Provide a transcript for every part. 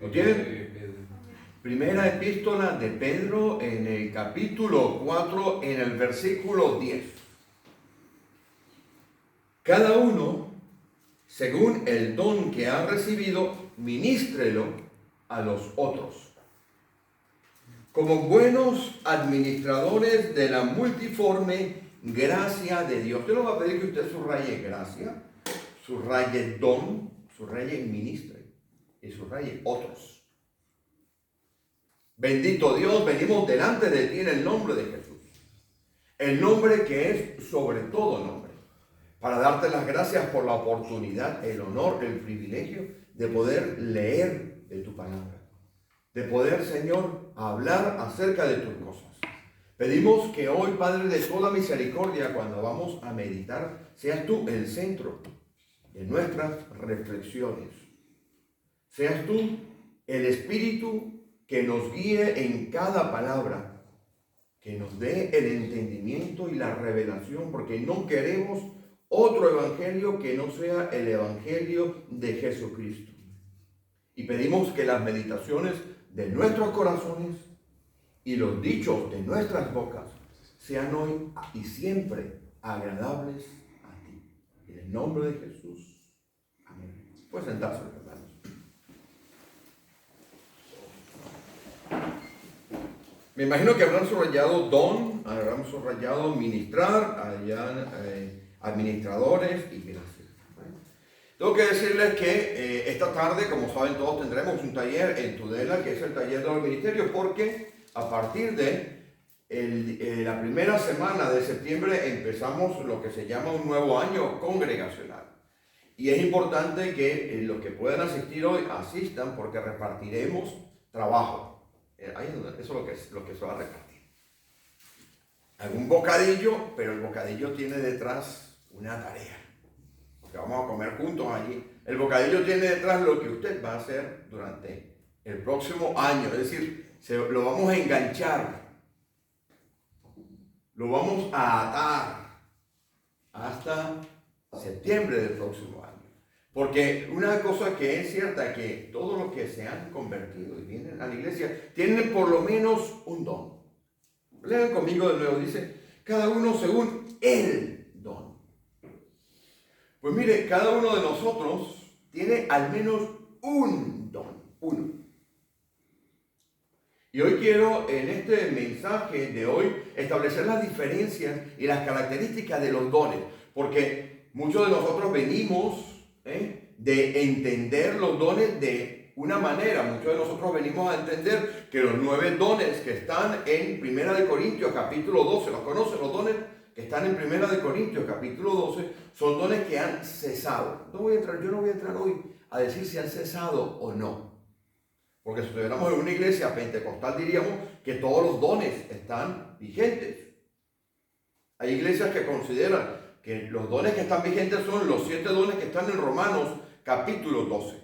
¿Lo tienen? Primera epístola de Pedro en el capítulo 4, en el versículo 10. Cada uno, según el don que ha recibido, ministrelo a los otros, como buenos administradores de la multiforme gracia de Dios. Yo le voy a pedir que usted subraye gracia, subraye don, subraye ministre y subraye otros. Bendito Dios, venimos delante de ti en el nombre de Jesús, el nombre que es sobre todo nombre, para darte las gracias por la oportunidad, el honor, el privilegio de poder leer de tu palabra, de poder, Señor, hablar acerca de tus cosas. Pedimos que hoy, Padre de toda misericordia, cuando vamos a meditar, seas tú el centro de nuestras reflexiones. Seas tú el Espíritu que nos guíe en cada palabra, que nos dé el entendimiento y la revelación, porque no queremos otro evangelio que no sea el evangelio de Jesucristo. Y pedimos que las meditaciones de nuestros corazones y los dichos de nuestras bocas sean hoy y siempre agradables a ti. En el nombre de Jesús. Amén. Pueden sentarse, hermanos. Me imagino que habrán subrayado don, habrán subrayado ministrar, habrán administradores y gracias. Tengo que decirles que esta tarde, como saben todos, tendremos un taller en Tudela, que es el taller de los ministerios, porque a partir de la primera semana de septiembre empezamos lo que se llama un nuevo año congregacional. Y es importante que los que puedan asistir hoy asistan, porque repartiremos trabajo. Eso es lo que se va a repartir. Algún bocadillo, pero el bocadillo tiene detrás una tarea. Porque vamos a comer juntos allí. El bocadillo tiene detrás lo que usted va a hacer durante el próximo año. Es decir, lo vamos a enganchar. Lo vamos a atar hasta septiembre del próximo año. Porque una cosa que es cierta, que todos los que se han convertido y vienen a la iglesia tienen por lo menos un don. Lean conmigo de nuevo, dice, cada uno según el don. Pues mire, cada uno de nosotros tiene al menos un don, uno. Y hoy quiero, en este mensaje de hoy, establecer las diferencias y las características de los dones. Porque muchos de nosotros venimos de entender los dones de una manera. Muchos de nosotros venimos a entender que los 9 dones que están en 1 Corintios capítulo 12, ¿los conocen? Los dones que están en 1 Corintios capítulo 12 son dones que han cesado. Yo no voy a entrar hoy a decir si han cesado o no. Porque si estuviéramos en una iglesia pentecostal diríamos que todos los dones están vigentes. Hay iglesias que consideran que los dones que están vigentes son los 7 dones que están en Romanos capítulo 12.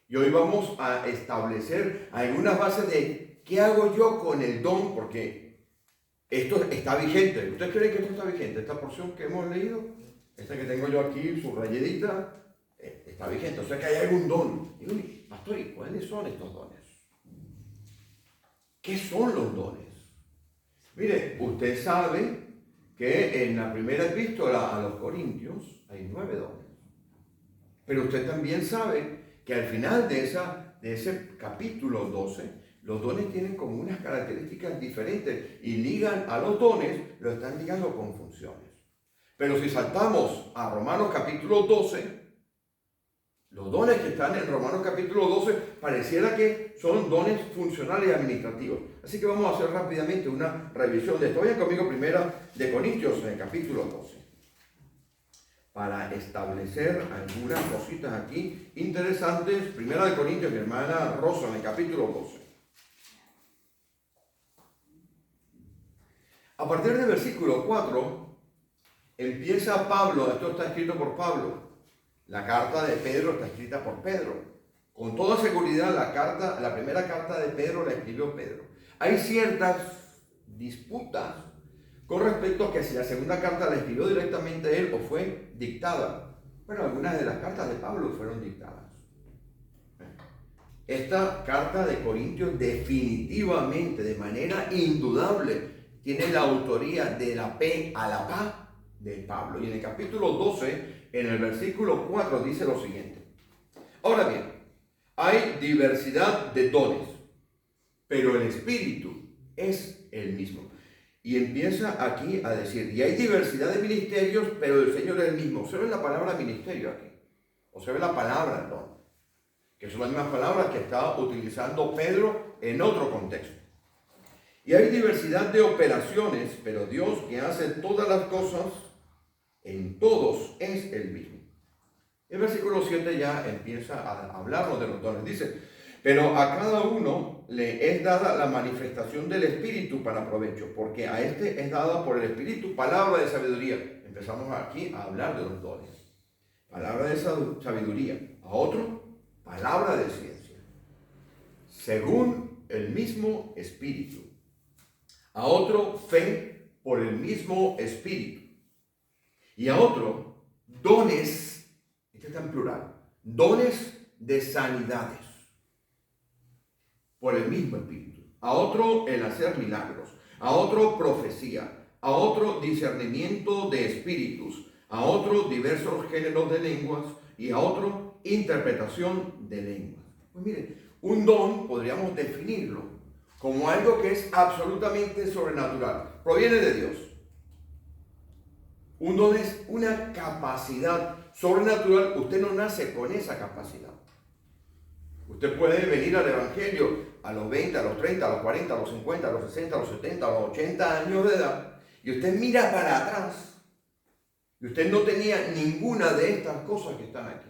Y hoy vamos a establecer algunas bases de qué hago yo con el don, porque esto está vigente. ¿Ustedes creen que esto está vigente? Esta porción que hemos leído, esta que tengo yo aquí subrayadita, está vigente. O sea que hay algún don. Y digo, pastor, ¿y cuáles son estos dones? ¿Qué son los dones? Mire, usted sabe que en la primera epístola a los Corintios hay 9 dones. Pero usted también sabe que al final de ese capítulo 12, los dones tienen como unas características diferentes y ligan a los dones, lo están ligando con funciones. Pero si saltamos a Romanos capítulo 12, los dones que están en Romanos capítulo 12 pareciera que son dones funcionales y administrativos. Así que vamos a hacer rápidamente una revisión de esto. Vayan conmigo primera de Corintios en el capítulo 12. Para establecer algunas cositas aquí interesantes. Primera de Corintios, mi hermana Rosa, en el capítulo 12. A partir del versículo 4, empieza Pablo, esto está escrito por Pablo. La carta de Pedro está escrita por Pedro. Con toda seguridad, la primera carta de Pedro la escribió Pedro. Hay ciertas disputas con respecto a que si la segunda carta la escribió directamente él o fue dictada. Bueno, algunas de las cartas de Pablo fueron dictadas. esta carta de Corintios definitivamente, de manera indudable, tiene la autoría de la P a la PA de Pablo. Y en el capítulo 12, en el versículo 4, dice lo siguiente. Ahora bien, hay diversidad de dones, pero el Espíritu es el mismo. Y empieza aquí a decir, y hay diversidad de ministerios, pero el Señor es el mismo. Se ve la palabra ministerio aquí, o se ve la palabra don, que son las mismas palabras que estaba utilizando Pedro en otro contexto. Y hay diversidad de operaciones, pero Dios, que hace todas las cosas en todos, es el mismo. El versículo 7 ya empieza a hablarnos de los dones. Dice, pero a cada uno le es dada la manifestación del Espíritu para provecho, porque a este es dada por el Espíritu palabra de sabiduría. Empezamos aquí a hablar de los dones. Palabra de sabiduría. A otro, palabra de ciencia, según el mismo Espíritu. A otro, fe por el mismo Espíritu. Y a otro, dones, este está en plural, dones de sanidades por el mismo Espíritu. A otro, el hacer milagros. A otro, profecía. A otro, discernimiento de espíritus. A otro, diversos géneros de lenguas. Y a otro, interpretación de lenguas. Pues miren, un don podríamos definirlo como algo que es absolutamente sobrenatural. Proviene de Dios. Un don es una capacidad sobrenatural. Usted no nace con esa capacidad. Usted puede venir al Evangelio a los 20, a los 30, a los 40, a los 50, a los 60, a los 70, a los 80 años de edad, y usted mira para atrás, y usted no tenía ninguna de estas cosas que están aquí.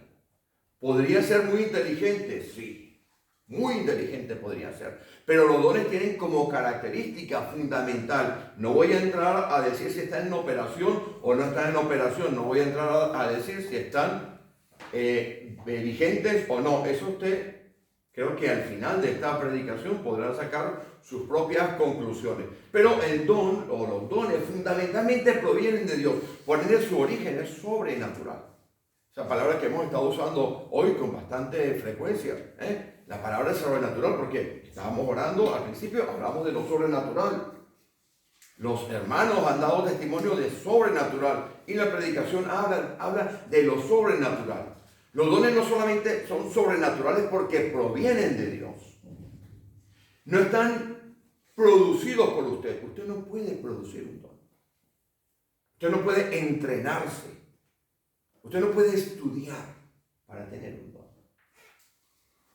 ¿Podría ser muy inteligente? Sí, muy inteligente podría ser. Pero los dones tienen como característica fundamental. No voy a entrar a decir si están en operación o no están en operación. No voy a entrar a decir si están vigentes o no. Eso usted, creo que al final de esta predicación podrá sacar sus propias conclusiones. Pero el don o los dones fundamentalmente provienen de Dios. Por ende, su origen es sobrenatural. Esa palabra que hemos estado usando hoy con bastante frecuencia. La palabra es sobrenatural porque estábamos orando al principio, hablamos de lo sobrenatural. Los hermanos han dado testimonio de sobrenatural y la predicación habla de lo sobrenatural. Los dones no solamente son sobrenaturales porque provienen de Dios. No están producidos por usted. Usted no puede producir un don. Usted no puede entrenarse. Usted no puede estudiar para tener un don.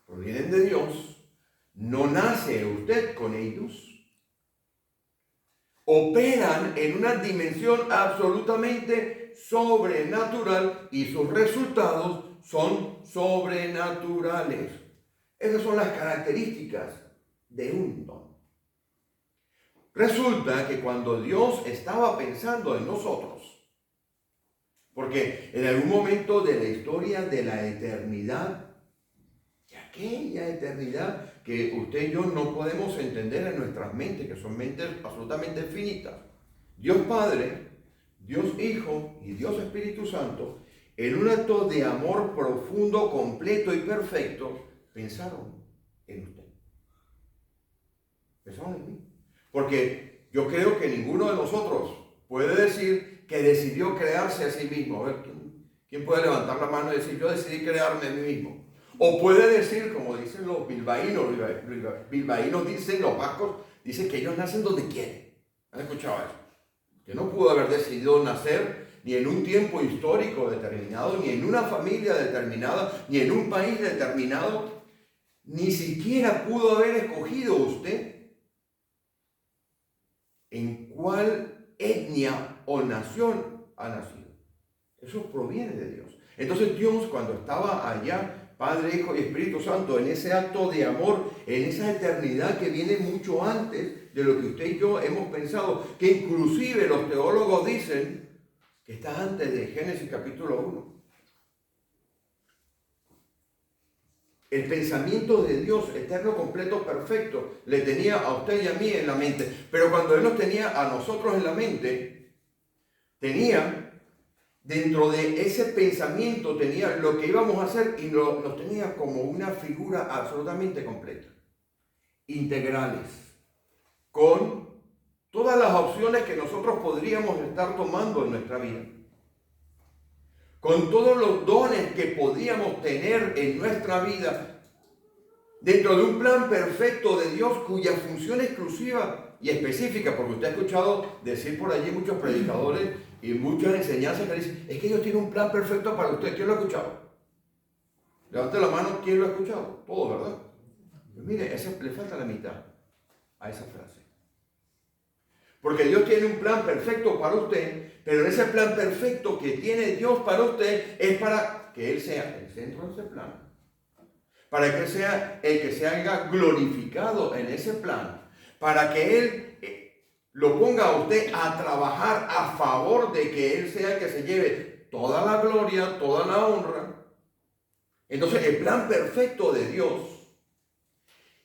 Provienen de Dios. No nace usted con ellos. Operan en una dimensión absolutamente sobrenatural y sus resultados son sobrenaturales. Esas son las características de un don. Resulta que cuando Dios estaba pensando en nosotros, porque en algún momento de la historia de la eternidad, de aquella eternidad que usted y yo no podemos entender en nuestras mentes, que son mentes absolutamente finitas, Dios Padre, Dios Hijo y Dios Espíritu Santo, en un acto de amor profundo, completo y perfecto, pensaron en usted. Pensaron en mí. Porque yo creo que ninguno de nosotros puede decir que decidió crearse a sí mismo. A ver, ¿quién puede levantar la mano y decir, yo decidí crearme a mí mismo? O puede decir, como dicen los bilbaínos dicen, los vascos, dicen que ellos nacen donde quieren. ¿Han escuchado eso? Que no pudo haber decidido nacer ni en un tiempo histórico determinado, ni en una familia determinada, ni en un país determinado. Ni siquiera pudo haber escogido usted en cuál etnia o nación ha nacido. Eso proviene de Dios. Entonces Dios, cuando estaba allá, Padre, Hijo y Espíritu Santo, en ese acto de amor, en esa eternidad que viene mucho antes de lo que usted y yo hemos pensado, que inclusive los teólogos dicen que está antes de Génesis capítulo 1. El pensamiento de Dios, eterno, completo, perfecto, le tenía a usted y a mí en la mente. Pero cuando Él nos tenía a nosotros en la mente, tenía dentro de ese pensamiento tenía lo que íbamos a hacer y nos tenía como una figura absolutamente completa. Integrales, con todas las opciones que nosotros podríamos estar tomando en nuestra vida, con todos los dones que podíamos tener en nuestra vida, dentro de un plan perfecto de Dios cuya función exclusiva y específica, porque usted ha escuchado decir por allí muchos predicadores y muchas enseñanzas que dicen, es que Dios tiene un plan perfecto para usted. ¿Quién lo ha escuchado? Levante la mano, ¿quién lo ha escuchado? Todo, ¿verdad? Pues mire, le falta la mitad a esa frase. Porque Dios tiene un plan perfecto para usted, pero ese plan perfecto que tiene Dios para usted es para que Él sea el centro de ese plan. Para que Él sea el que se haga glorificado en ese plan. Para que Él lo ponga a usted a trabajar a favor de que Él sea el que se lleve toda la gloria, toda la honra. Entonces el plan perfecto de Dios,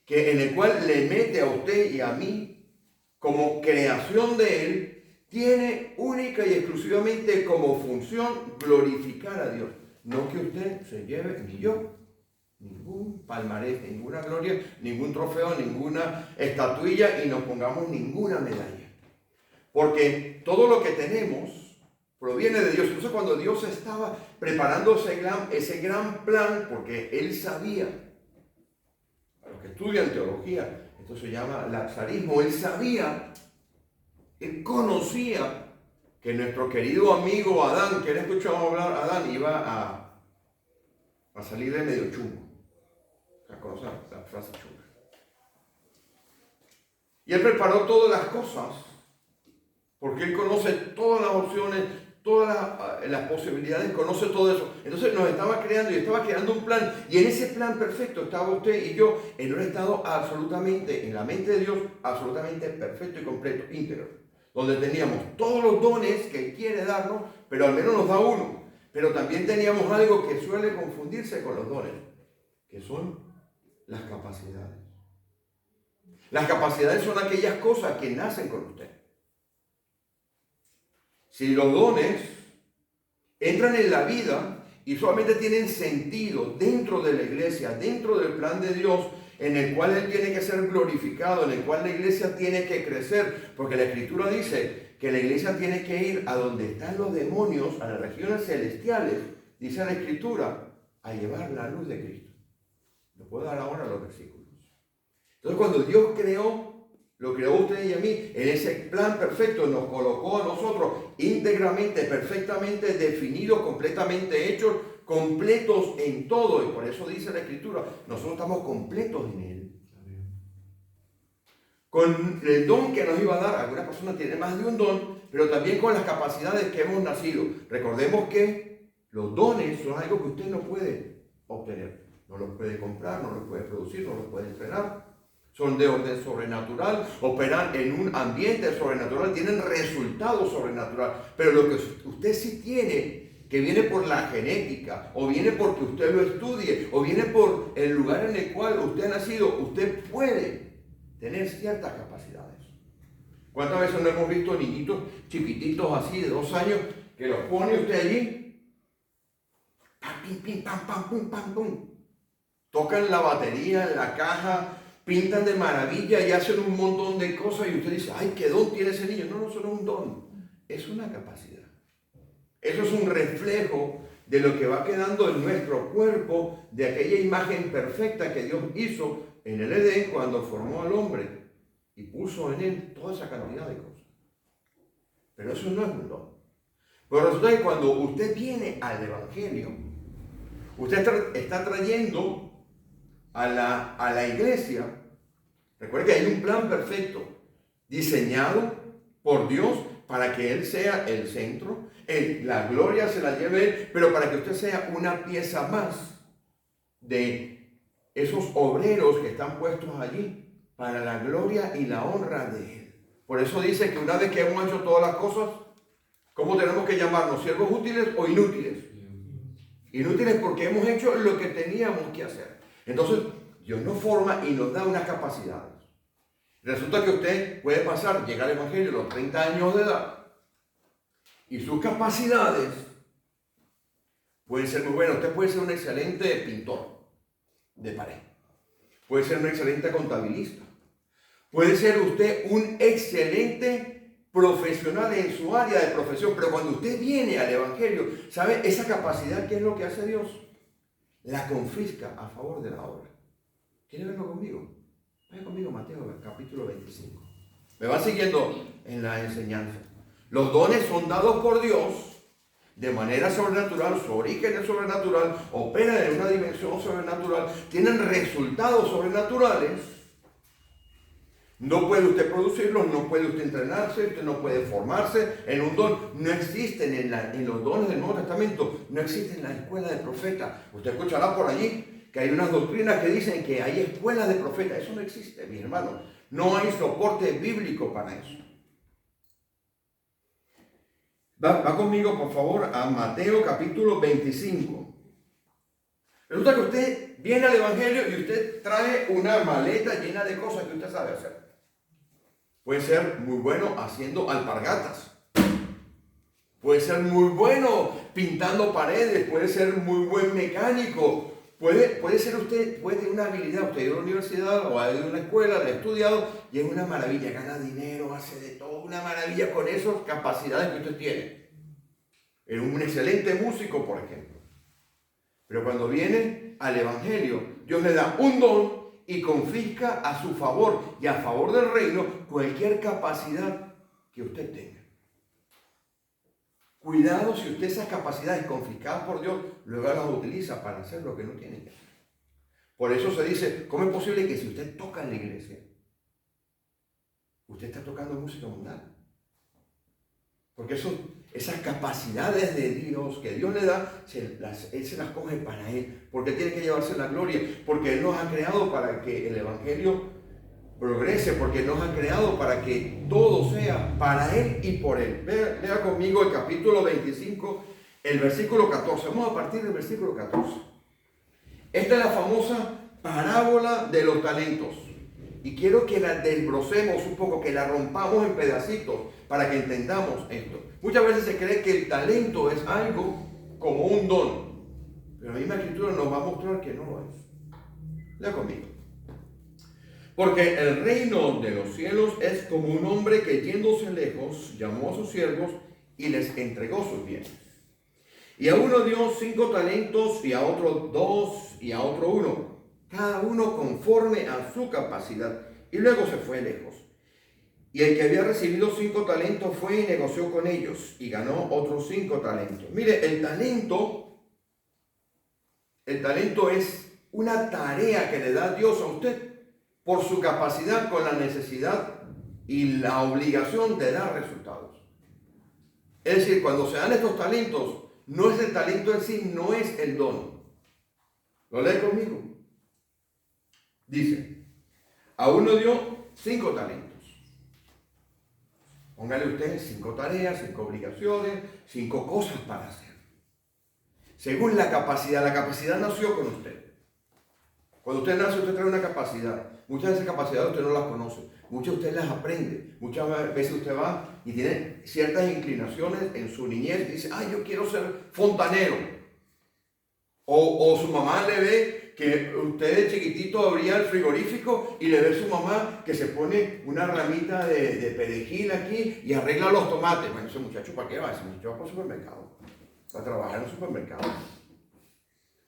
en el cual le mete a usted y a mí como creación de Él, tiene única y exclusivamente como función glorificar a Dios. No que usted se lleve, ni yo, ningún palmarés, ninguna gloria, ningún trofeo, ninguna estatuilla y nos pongamos ninguna medalla. Porque todo lo que tenemos proviene de Dios. Entonces cuando Dios estaba preparando ese gran plan, porque Él sabía, a los que estudian teología, esto se llama laxarismo, Él sabía, Él conocía que nuestro querido amigo Adán, que él escuchaba hablar, Adán iba a salir de medio chungo. La frase chunga. Y Él preparó todas las cosas, porque Él conoce todas las opciones, todas las posibilidades, conoce todo eso. Entonces nos estaba creando y estaba creando un plan, y en ese plan perfecto estaba usted y yo, en un estado absolutamente, en la mente de Dios, absolutamente perfecto y completo, íntegro, donde teníamos todos los dones que Él quiere darnos, pero al menos nos da uno. Pero también teníamos algo que suele confundirse con los dones, que son las capacidades. Las capacidades son aquellas cosas que nacen con usted. Si los dones entran en la vida y solamente tienen sentido dentro de la iglesia, dentro del plan de Dios, en el cual Él tiene que ser glorificado, en el cual la iglesia tiene que crecer, porque la Escritura dice que la iglesia tiene que ir a donde están los demonios, a las regiones celestiales, dice la Escritura, a llevar la luz de Cristo. ¿Me puedo dar ahora los versículos? Entonces cuando Dios lo creó a usted y a mí, en ese plan perfecto nos colocó a nosotros íntegramente, perfectamente definidos, completamente hechos, completos en todo. Y por eso dice la Escritura, nosotros estamos completos en Él. Con el don que nos iba a dar, algunas personas tienen más de un don, pero también con las capacidades que hemos nacido. Recordemos que los dones son algo que usted no puede obtener. No los puede comprar, no los puede producir, no los puede entrenar. Son de orden sobrenatural, operan en un ambiente sobrenatural, tienen resultados sobrenaturales. Pero lo que usted sí tiene, que viene por la genética, o viene porque usted lo estudie, o viene por el lugar en el cual usted ha nacido, usted puede tener ciertas capacidades. ¿Cuántas veces no hemos visto niñitos chiquititos así de 2 años que los pone usted allí? Pam, pim, pim, pam, pam, pum, pam, pum. Tocan la batería, la caja, pintan de maravilla y hacen un montón de cosas y usted dice, ay, ¿qué don tiene ese niño? No, eso no es un don, es una capacidad. Eso es un reflejo de lo que va quedando en nuestro cuerpo, de aquella imagen perfecta que Dios hizo en el Edén cuando formó al hombre y puso en él toda esa cantidad de cosas. Pero eso no es un don. Pero resulta que cuando usted viene al Evangelio, usted está trayendo a la iglesia. Recuerde que hay un plan perfecto diseñado por Dios para que Él sea el centro, la gloria se la lleve Él, pero para que usted sea una pieza más de esos obreros que están puestos allí para la gloria y la honra de Él. Por eso dice que una vez que hemos hecho todas las cosas, ¿cómo tenemos que llamarnos? ¿Siervos útiles o inútiles? Inútiles porque hemos hecho lo que teníamos que hacer. Entonces, Dios nos forma y nos da unas capacidades. Resulta que usted puede llegar al Evangelio a los 30 años de edad y sus capacidades pueden ser muy buenos. Usted puede ser un excelente pintor de pared. Puede ser un excelente contabilista. Puede ser usted un excelente profesional en su área de profesión. Pero cuando usted viene al Evangelio, ¿sabe? Esa capacidad, ¿qué es lo que hace Dios? La confisca a favor de la obra. ¿Quiere verlo conmigo? Vaya conmigo, Mateo, capítulo 25. Me va siguiendo en la enseñanza. Los dones son dados por Dios de manera sobrenatural, su origen es sobrenatural, operan en una dimensión sobrenatural, tienen resultados sobrenaturales. No puede usted producirlos, no puede usted entrenarse, usted no puede formarse en un don. No existen en los dones del Nuevo Testamento, no existen en la escuela de profetas. Usted escuchará por allí que hay unas doctrinas que dicen que hay escuelas de profetas. Eso no existe, mis hermanos. No hay soporte bíblico para eso. Va conmigo, por favor, a Mateo capítulo 25. Resulta que usted viene al Evangelio y usted trae una maleta llena de cosas que usted sabe hacer. Puede ser muy bueno haciendo alpargatas. Puede ser muy bueno pintando paredes. Puede ser muy buen mecánico. Puede ser usted, puede tener una habilidad. Usted ha ido a la universidad o ha ido a una escuela, la ha estudiado y es una maravilla. Gana dinero, hace de todo. Una maravilla con esas capacidades que usted tiene. Es un excelente músico, por ejemplo. Pero cuando viene al Evangelio, Dios le da un don y confisca a su favor y a favor del reino cualquier capacidad que usted tenga. Cuidado si usted esas capacidades confiscadas por Dios, luego las utiliza para hacer lo que no tiene que hacer. Por eso se dice, ¿cómo es posible que si usted toca en la iglesia, usted está tocando música mundana? Porque esas capacidades de Dios que Dios le da, Él se las coge para Él. Porque tiene que llevarse la gloria. Porque Él nos ha creado para que el Evangelio progrese. Porque Él nos ha creado para que todo sea para Él y por Él. Lea conmigo el capítulo 25, el versículo 14. Vamos a partir del versículo 14. Esta es la famosa parábola de los talentos. Y quiero que la desbrocemos un poco, que la rompamos en pedacitos para que entendamos esto. Muchas veces se cree que el talento es algo como un don, pero la misma escritura nos va a mostrar que no lo es. Lea conmigo. Porque el reino de los cielos es como un hombre que yéndose lejos llamó a sus siervos y les entregó sus bienes. Y a uno dio 5 talentos y a otro 2 y a otro 1. Cada uno conforme a su capacidad, y luego se fue lejos. Y el que había recibido 5 talentos fue y negoció con ellos, y ganó otros 5 talentos. Mire, el talento es una tarea que le da Dios a usted por su capacidad con la necesidad y la obligación de dar resultados. Es decir, cuando se dan estos talentos, no es el talento en sí, no es el don. ¿Lo lee conmigo? Dice, a uno dio 5 talentos. Póngale usted 5 tareas, 5 obligaciones, 5 cosas para hacer. Según la capacidad nació con usted. Cuando usted nace, usted trae una capacidad. Muchas de esas capacidades usted no las conoce. Muchas usted las aprende. Muchas veces usted va y tiene ciertas inclinaciones en su niñez y dice, yo quiero ser fontanero. O su mamá le ve que usted de chiquitito abría el frigorífico y le ve a su mamá que se pone una ramita de perejil aquí y arregla los tomates. Bueno, ese muchacho, ¿para qué va? Ese muchacho va para el supermercado, para trabajar en el supermercado.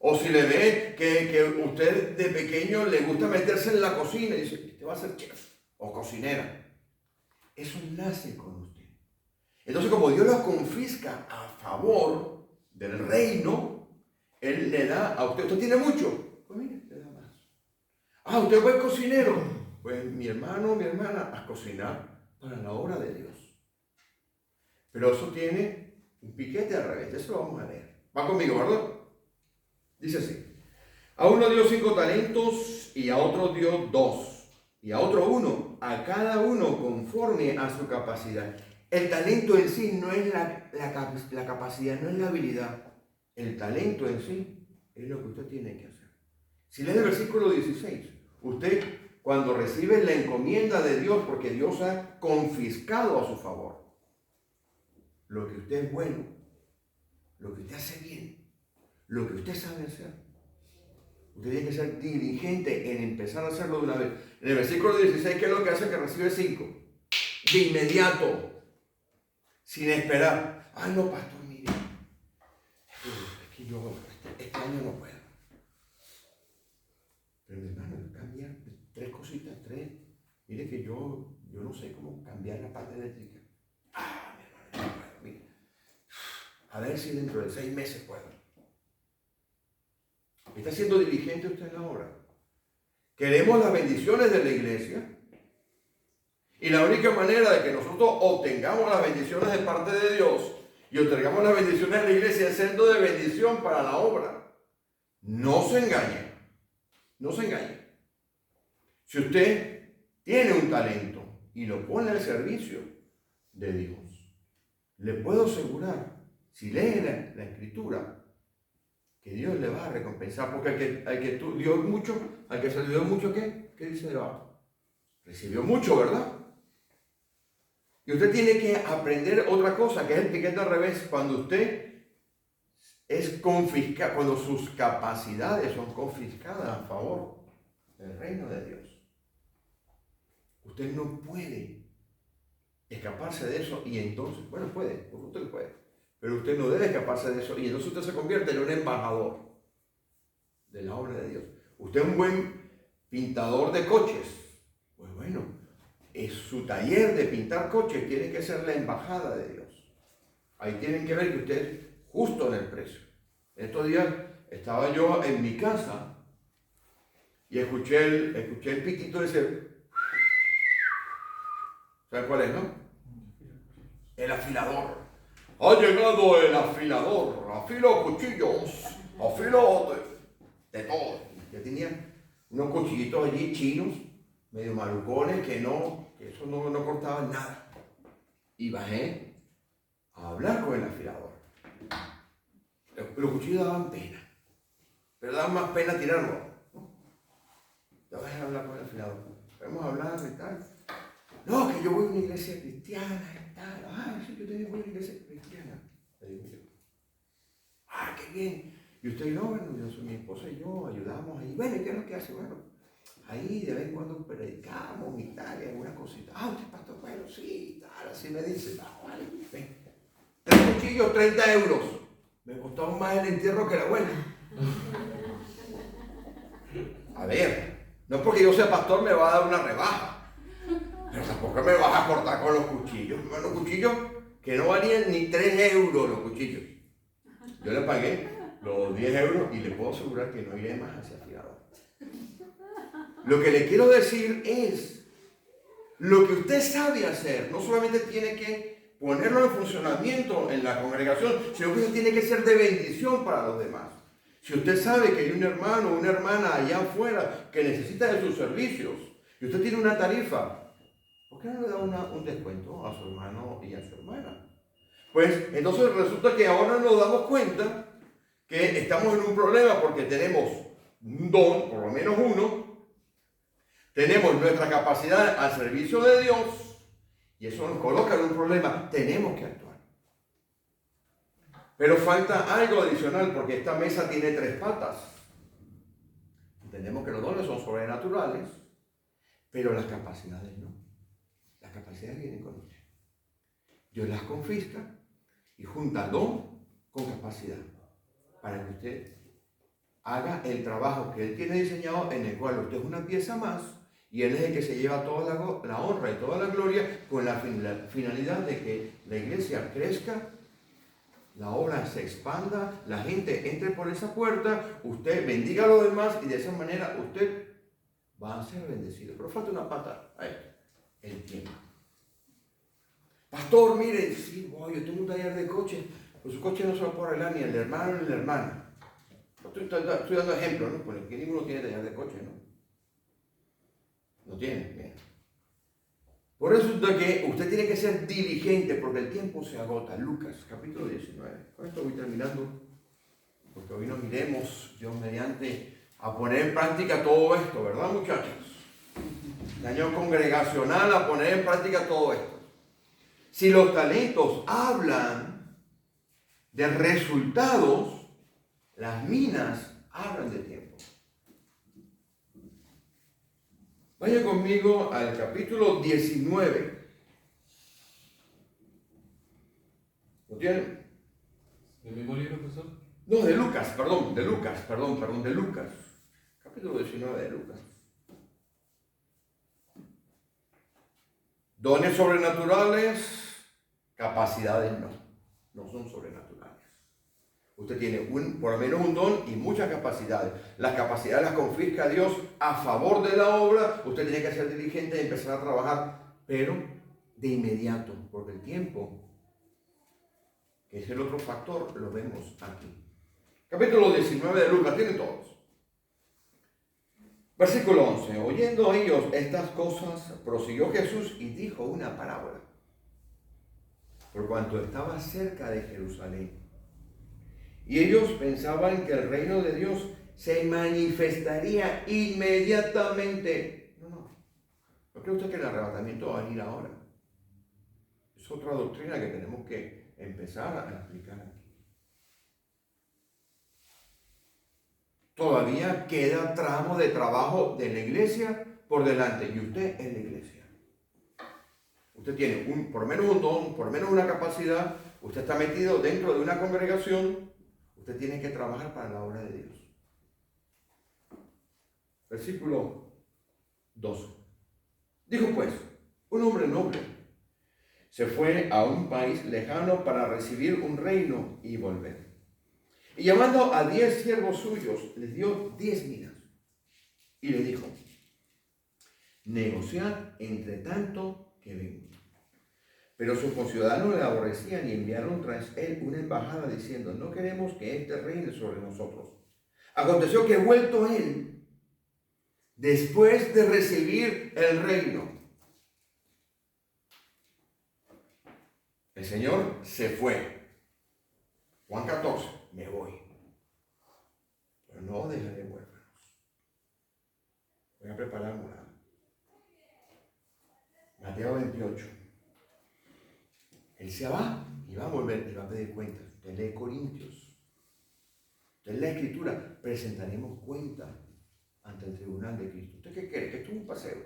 O si le ve que usted de pequeño le gusta meterse en la cocina y dice, este va a ser chef o cocinera. Eso nace con usted. Entonces, como Dios lo confisca a favor del reino, Él le da a usted. ¿Usted tiene mucho? Pues mire, le da más. ¿Usted es buen cocinero? Pues mi hermano o mi hermana, a cocinar para la obra de Dios. Pero eso tiene un piquete al revés. Eso lo vamos a leer. Va conmigo, ¿verdad? Dice así. A uno dio 5 talentos y a otro dio 2. Y a otro 1. A cada uno conforme a su capacidad. El talento en sí no es la capacidad, no es la habilidad. El talento en sí es lo que usted tiene que hacer. Si lee el versículo 16, usted cuando recibe la encomienda de Dios, porque Dios ha confiscado a su favor lo que usted es bueno, lo que usted hace bien, lo que usted sabe hacer. Usted tiene que ser diligente en empezar a hacerlo de una vez. En el versículo 16, ¿qué es lo que hace? Que recibe 5. De inmediato. Sin esperar. Ay, no, pastor, mire. Es que yo este año no puedo. Pero mi hermano, cambiar 3 cositas, 3. Mire que yo no sé cómo cambiar la parte eléctrica. Ah, mi hermano, no puedo. Mire. A ver si dentro de 6 meses puedo. ¿Está siendo diligente usted en la obra? Queremos las bendiciones de la iglesia. Y la única manera de que nosotros obtengamos las bendiciones de parte de Dios y obtengamos las bendiciones de la iglesia es siendo de bendición para la obra. No se engañe. No se engañe. Si usted tiene un talento y lo pone al servicio de Dios, le puedo asegurar, si lee la Escritura, que Dios le va a recompensar, porque al que dio mucho, al que se le dio mucho, ¿qué? ¿Qué dice debajo? Recibió mucho, ¿verdad? Y usted tiene que aprender otra cosa, que es etiqueta al revés. Cuando usted es confiscado, cuando sus capacidades son confiscadas a favor del reino de Dios, usted no puede escaparse de eso y entonces, bueno, puede, porque usted puede. Pero usted no debe escaparse de eso y entonces usted se convierte en un embajador de la obra de Dios. Usted es un buen pintador de coches. Pues bueno, es su taller de pintar coches tiene que ser la embajada de Dios. Ahí tienen que ver que usted es justo en el precio. Estos días estaba yo en mi casa y escuché el pitito ese. ¿Saben cuál es, no? El afilador. Ha llegado el afilador, afilo cuchillos, afilo de todo. Yo tenía unos cuchillitos allí chinos, medio malucones, que eso no cortaban nada. Y bajé a hablar con el afilador. Los cuchillos daban pena, pero daban más pena tirarlos, ¿no? Yo bajé a hablar con el afilador. Podemos hablar y tal. No, que yo voy a una iglesia cristiana y tal. Ah, sí, yo también voy a una iglesia cristiana. Le digo yo. Ah, qué bien. Y usted, no, bueno, mi esposa y yo ayudamos ahí. Bueno, ¿y qué es lo que hace? Bueno, ahí de vez en cuando predicamos y tal, y alguna cosita. Ah, usted es pastor, bueno, sí, tal, así me dice. Ah, vale, ven. 3 cuchillos, 30 euros. Me costó más el entierro que la buena. A ver, no porque yo sea pastor me va a dar una rebaja. Pero tampoco me vas a cortar con los cuchillos. Los cuchillos que no valían ni 3 euros los cuchillos. Yo le pagué los 10 euros y le puedo asegurar que no iré más hacia afilador. Lo que le quiero decir es, lo que usted sabe hacer, no solamente tiene que ponerlo en funcionamiento en la congregación, sino que tiene que ser de bendición para los demás. Si usted sabe que hay un hermano o una hermana allá afuera que necesita de sus servicios, y usted tiene una tarifa, ¿por qué no le da un descuento a su hermano y a su hermana? Pues entonces resulta que ahora nos damos cuenta que estamos en un problema porque tenemos un don, por lo menos uno, tenemos nuestra capacidad al servicio de Dios y eso nos coloca en un problema. Tenemos que actuar. Pero falta algo adicional porque esta mesa tiene 3 patas. Entendemos que los dones son sobrenaturales, pero las capacidades no. Las capacidades vienen con usted. Dios las confisca y junta don con capacidad para que usted haga el trabajo que Él tiene diseñado, en el cual usted es una pieza más y Él es el que se lleva toda la honra y toda la gloria con la finalidad de que la iglesia crezca, la obra se expanda, la gente entre por esa puerta, usted bendiga a los demás y de esa manera usted va a ser bendecido. Pero falta una pata a esto. El tiempo. Pastor, mire, sí, yo tengo un taller de coches, pues su coche no se lo puede arreglar ni el hermano ni la hermana. Estoy dando ejemplos, ¿no? Porque ninguno tiene taller de coche, ¿no? No tiene, bien. Por eso es que usted tiene que ser diligente, porque el tiempo se agota. Lucas, capítulo 19. Con esto voy terminando, porque hoy nos iremos, Dios mediante, a poner en práctica todo esto, ¿verdad, muchachos? El año congregacional, a poner en práctica todo esto. Si los talentos hablan de resultados Las minas hablan de tiempo. Vaya conmigo al capítulo 19. ¿Lo tienen? ¿El mismo libro, profesor? No, de Lucas. Capítulo 19 de Lucas. Dones sobrenaturales, capacidades no son sobrenaturales. Usted tiene por lo menos un don y muchas capacidades. Las capacidades las confisca Dios a favor de la obra. Usted tiene que ser diligente y empezar a trabajar, pero de inmediato, porque el tiempo, que es el otro factor, lo vemos aquí. Capítulo 19 de Lucas, tienen todos. Versículo 11. Oyendo ellos estas cosas, prosiguió Jesús y dijo una parábola. Por cuanto estaba cerca de Jerusalén. Y ellos pensaban que el reino de Dios se manifestaría inmediatamente. ¿No cree usted que el arrebatamiento va a venir ahora? Es otra doctrina que tenemos que empezar a explicar aquí. Todavía queda tramo de trabajo de la iglesia por delante. Y usted es la iglesia. Usted tiene por lo menos un don, por lo menos una capacidad. Usted está metido dentro de una congregación. Usted tiene que trabajar para la obra de Dios. Versículo 12. Dijo pues, un hombre noble se fue a un país lejano para recibir un reino y volver. Y llamando a 10 siervos suyos, les dio 10 minas. Y le dijo, negociad entre tanto que vengo. Pero sus conciudadanos le aborrecían y enviaron tras él una embajada diciendo, no queremos que éste reine sobre nosotros. Aconteció que vuelto él, después de recibir el reino, el Señor se fue. Juan 14, me voy. Pero no dejaré huérfanos. Voy a preparar morada. Mateo 28. Él se va y va a volver y va a pedir cuentas. Usted lee Corintios. Usted lee la Escritura. Presentaremos cuenta ante el tribunal de Cristo. ¿Usted qué cree? Que esto es un paseo.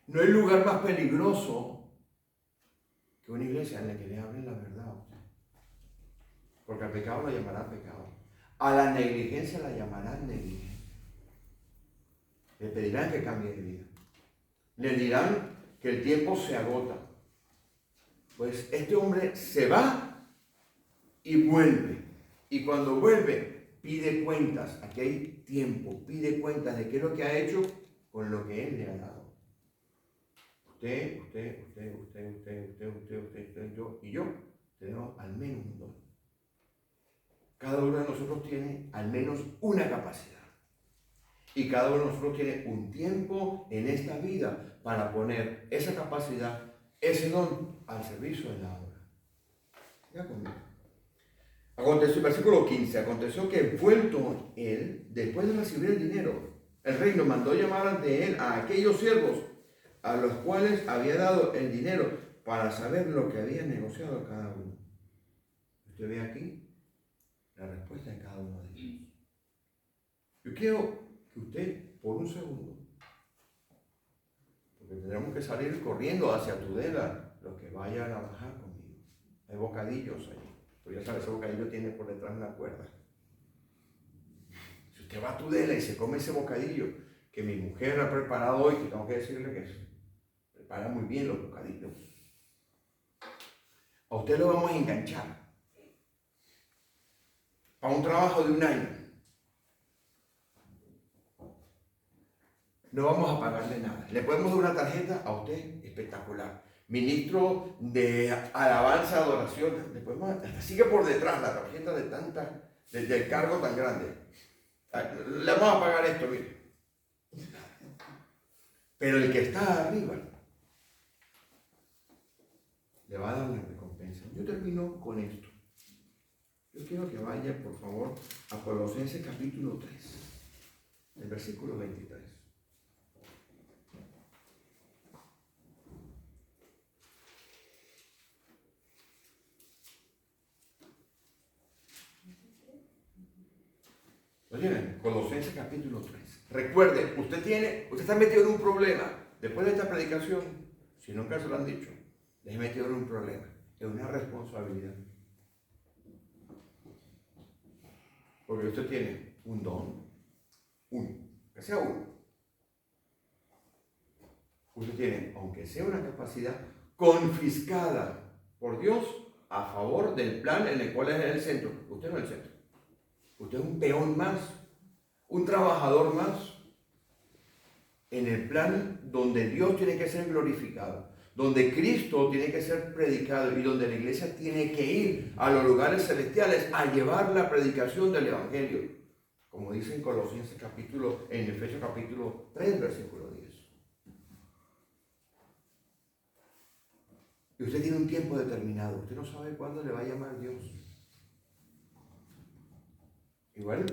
No hay lugar más peligroso que una iglesia en la que le hablen la verdad a usted. Porque al pecado lo llamarán pecado. A la negligencia la llamarán negligencia. Le pedirán que cambie de vida. Le dirán que el tiempo se agota. Pues este hombre se va y vuelve. Y cuando vuelve, pide cuentas. Aquí hay tiempo. Pide cuentas de qué es lo que ha hecho con lo que él le ha dado. Usted, yo y yo tenemos al menos un don. Cada uno de nosotros tiene al menos una capacidad. Y cada uno de nosotros tiene un tiempo en esta vida para poner esa capacidad, ese don, al servicio de la obra. Ya conmigo. Aconteció, versículo 15, aconteció que vuelto él, después de recibir el dinero, el reino mandó llamar ante él a aquellos siervos a los cuales había dado el dinero para saber lo que había negociado cada uno. Usted ve aquí la respuesta de cada uno de ellos. Yo quiero que usted, por un segundo, porque tendremos que salir corriendo hacia Tudela, los que vayan a bajar conmigo. Hay bocadillos allí. Pues ya sabe, ese bocadillo tiene por detrás una cuerda. Si usted va a Tudela y se come ese bocadillo que mi mujer ha preparado hoy, que tengo que decirle que prepara muy bien los bocadillos, a usted lo vamos a enganchar para un trabajo de un año. No vamos a pagarle nada. Le podemos dar una tarjeta a usted espectacular. Ministro de alabanza, adoración. Le podemos, sigue por detrás la tarjeta del cargo tan grande. Le vamos a pagar esto, mire. Pero el que está arriba le va a dar una recompensa. Yo termino con esto. Yo quiero que vaya, por favor, a Colosenses capítulo 3, el versículo 23. tiene Colosenses capítulo 3. Recuerde, usted está metido en un problema. Después de esta predicación, si nunca se lo han dicho, les he metido en un problema, en una responsabilidad. Porque usted tiene un don, que sea uno. Usted tiene, aunque sea una capacidad confiscada por Dios a favor del plan en el cual es el centro. Usted no es el centro. Usted es un peón más, un trabajador más en el plan donde Dios tiene que ser glorificado, donde Cristo tiene que ser predicado y donde la iglesia tiene que ir a los lugares celestiales a llevar la predicación del Evangelio, como dice en Colosenses en Efesios capítulo 3, versículo 10. Y usted tiene un tiempo determinado, usted no sabe cuándo le va a llamar Dios. Igual,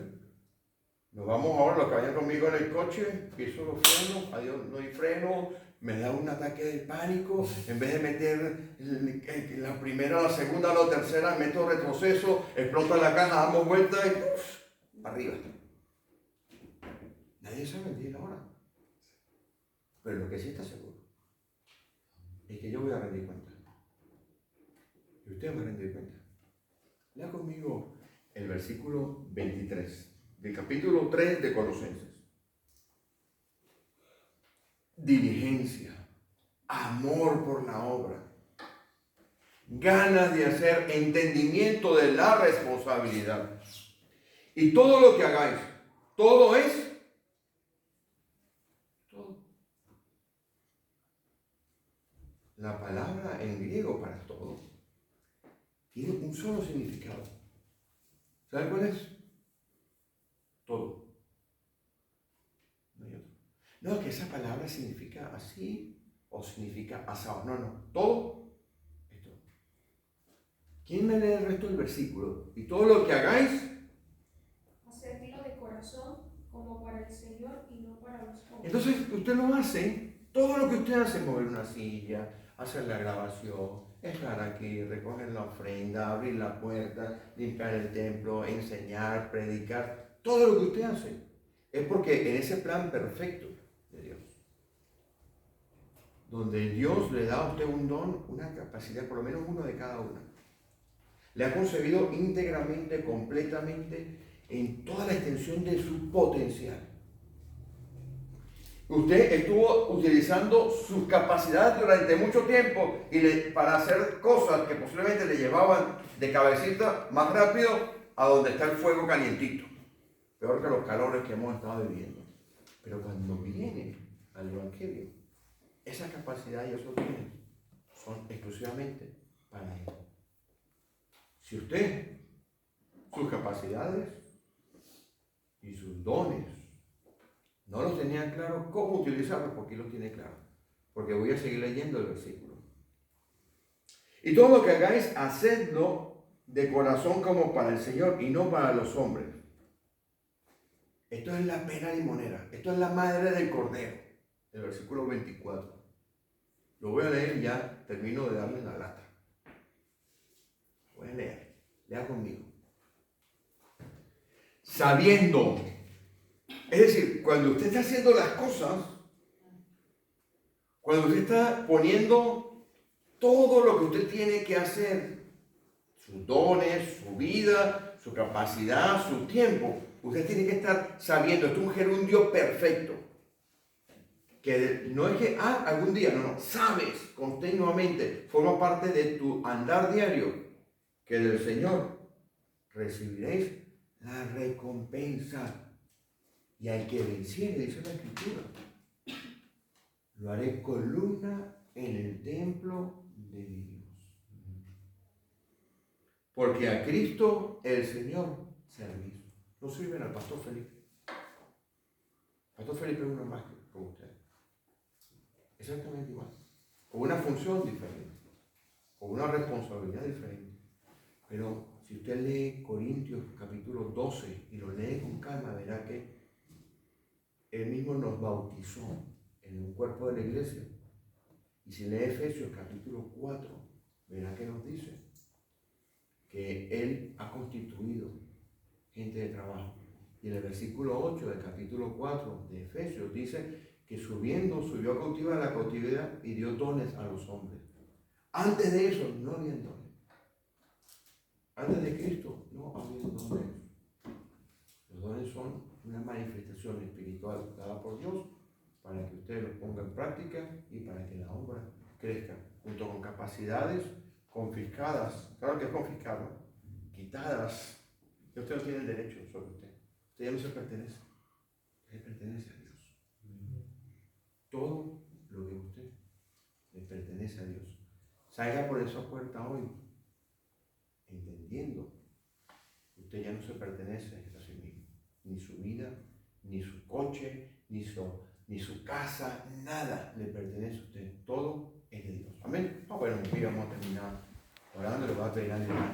nos vamos ahora, los que vayan conmigo en el coche, piso los frenos, adiós, no hay freno, me da un ataque de pánico, en vez de meter la primera, la segunda, la tercera, meto retroceso, explota la caja, damos vuelta y arriba. Nadie sabe el día y la hora. Pero lo que sí está seguro es que yo voy a rendir cuenta. Y usted va a rendir cuenta. Lea conmigo el versículo 23 del capítulo 3 de Colosenses. Diligencia, amor por la obra, ganas de hacer, entendimiento de la responsabilidad. Y todo lo que hagáis, todo es todo. La palabra en griego para todo tiene un solo significado. ¿Sabe cuál es? Todo. No hay otro. No, que esa palabra significa así o significa asado. No. Todo es todo. ¿Quién me lee el resto del versículo? Y todo lo que hagáis, hacedlo de corazón como para el Señor y no para los hombres. entonces usted lo hace. Todo lo que usted hace, mover una silla, hacer la grabación, estar aquí, recoger la ofrenda, abrir la puerta, limpiar el templo, enseñar, predicar, todo lo que usted hace es porque en ese plan perfecto de Dios, donde Dios le da a usted un don, una capacidad, por lo menos uno de cada una, le ha concebido íntegramente, completamente, en toda la extensión de su potencial. Usted estuvo utilizando sus capacidades durante mucho tiempo para hacer cosas que posiblemente le llevaban de cabecita más rápido a donde está el fuego calientito. Peor que los calores que hemos estado viviendo. Pero cuando viene al Evangelio, esa capacidad y esos bienes son exclusivamente para Él. Si usted, sus capacidades y sus dones, no los tenía claro cómo utilizarlos, porque aquí los tiene claro. Porque voy a seguir leyendo el versículo. Y todo lo que hagáis, hacedlo de corazón como para el Señor y no para los hombres. Esto es la pera limonera. Esto es la madre del cordero. El versículo 24. Lo voy a leer y ya termino de darle la lata. Voy a leer. Lea conmigo. Sabiendo. Es decir, cuando usted está haciendo las cosas, cuando usted está poniendo todo lo que usted tiene que hacer, sus dones, su vida, su capacidad, su tiempo, usted tiene que estar sabiendo, esto es un gerundio perfecto, que no es que algún día, no, sabes continuamente, forma parte de tu andar diario, que del Señor recibiréis la recompensa. Y al que venciere, dice la Escritura, lo haré columna en el templo de mi Dios. Porque a Cristo el Señor servís. No sirven al pastor Felipe. El pastor Felipe es uno más que como usted. Exactamente igual. Con una función diferente. Con una responsabilidad diferente. Pero si usted lee Corintios capítulo 12 y lo lee con calma, verá que Él mismo nos bautizó en un cuerpo de la iglesia. Y si lee Efesios capítulo 4, verá que nos dice que Él ha constituido gente de trabajo Y en el versículo 8 del capítulo 4 de Efesios dice que subió cautiva a la cautividad y dio dones a los hombres. Antes de eso no había dones. Antes de Cristo no había dones. Los dones son una manifestación espiritual dada por Dios para que usted los ponga en práctica y para que la obra crezca, junto con capacidades confiscadas, claro que es confiscado, quitadas, que usted no tiene el derecho sobre usted. Usted ya no se pertenece, usted le pertenece a Dios. Todo lo que usted le pertenece a Dios. Salga por esa puerta hoy, entendiendo que usted ya no se pertenece a sí mismo, ni su vida, ni su coche, ni su casa, nada le pertenece a usted, todo es de Dios. Amén. Bueno, aquí vamos a terminar orando, le voy a terminar de